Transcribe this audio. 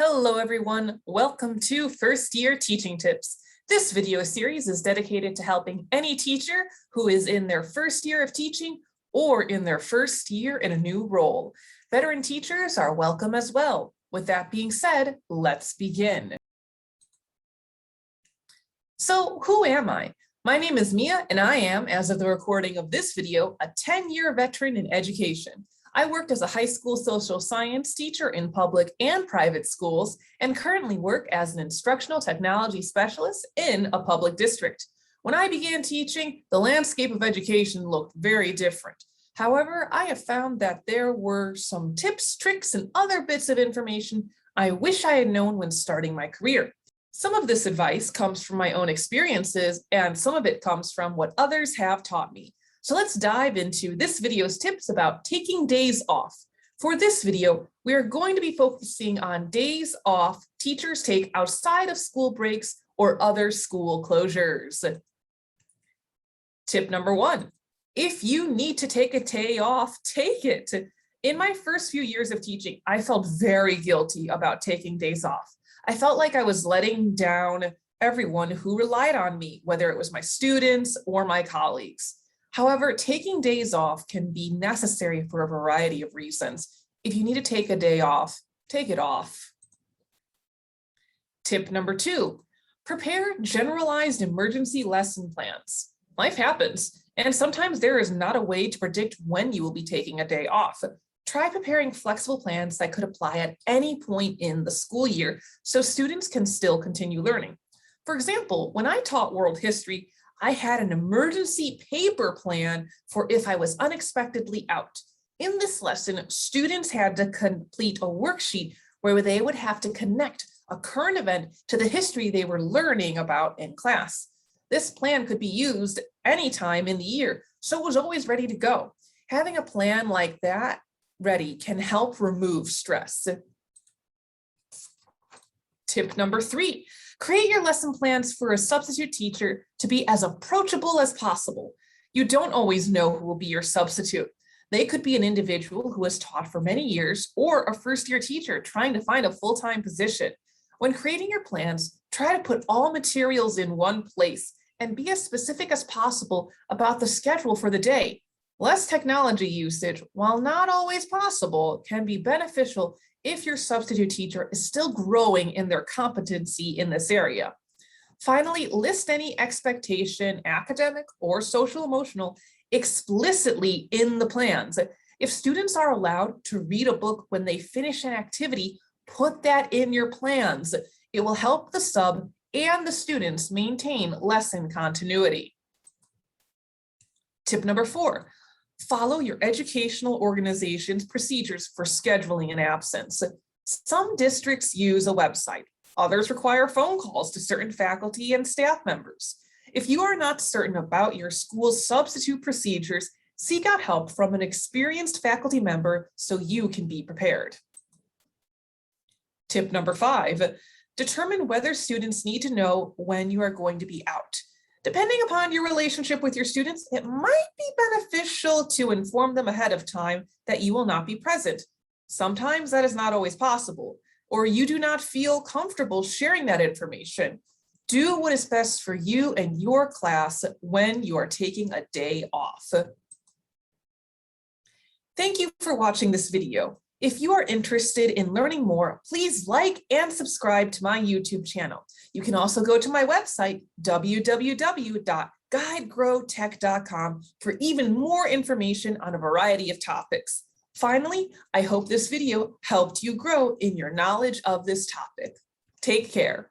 Hello everyone, welcome to First Year Teaching Tips. This video series is dedicated to helping any teacher who is in their first year of teaching or in their first year in a new role. Veteran teachers are welcome as well. With that being said, let's begin. So who am I? My name is Mia and I am, as of the recording of this video, a 10-year veteran in education. I worked as a high school social science teacher in public and private schools and currently work as an instructional technology specialist in a public district. When I began teaching, the landscape of education looked very different. However, I have found that there were some tips, tricks, and other bits of information I wish I had known when starting my career. Some of this advice comes from my own experiences, and some of it comes from what others have taught me. So let's dive into this video's tips about taking days off. For this video, we are going to be focusing on days off teachers take outside of school breaks or other school closures. Tip number 1, if you need to take a day off, take it. In my first few years of teaching, I felt very guilty about taking days off. I felt like I was letting down everyone who relied on me, whether it was my students or my colleagues. However, taking days off can be necessary for a variety of reasons. If you need to take a day off, take it off. Tip number 2, prepare generalized emergency lesson plans. Life happens, and sometimes there is not a way to predict when you will be taking a day off. Try preparing flexible plans that could apply at any point in the school year so students can still continue learning. For example, when I taught world history, I had an emergency paper plan for if I was unexpectedly out. In this lesson, students had to complete a worksheet where they would have to connect a current event to the history they were learning about in class. This plan could be used anytime in the year, so it was always ready to go. Having a plan like that ready can help remove stress. Tip number 3, create your lesson plans for a substitute teacher to be as approachable as possible. You don't always know who will be your substitute. They could be an individual who has taught for many years or a first-year teacher trying to find a full-time position. When creating your plans, try to put all materials in one place and be as specific as possible about the schedule for the day. Less technology usage, while not always possible, can be beneficial if your substitute teacher is still growing in their competency in this area. Finally, list any expectation, academic or social emotional, explicitly in the plans. If students are allowed to read a book when they finish an activity, put that in your plans. It will help the sub and the students maintain lesson continuity. Tip number 4. Follow your educational organization's procedures for scheduling an absence. Some districts use a website. Others require phone calls to certain faculty and staff members. If you are not certain about your school's substitute procedures, seek out help from an experienced faculty member so you can be prepared. Tip number 5, determine whether students need to know when you are going to be out. Depending upon your relationship with your students, it might be beneficial to inform them ahead of time that you will not be present. Sometimes that is not always possible, or you do not feel comfortable sharing that information. Do what is best for you and your class when you are taking a day off. Thank you for watching this video. If you are interested in learning more, please like and subscribe to my YouTube channel. You can also go to my website, www.guidegrowtech.com, for even more information on a variety of topics. Finally, I hope this video helped you grow in your knowledge of this topic. Take care.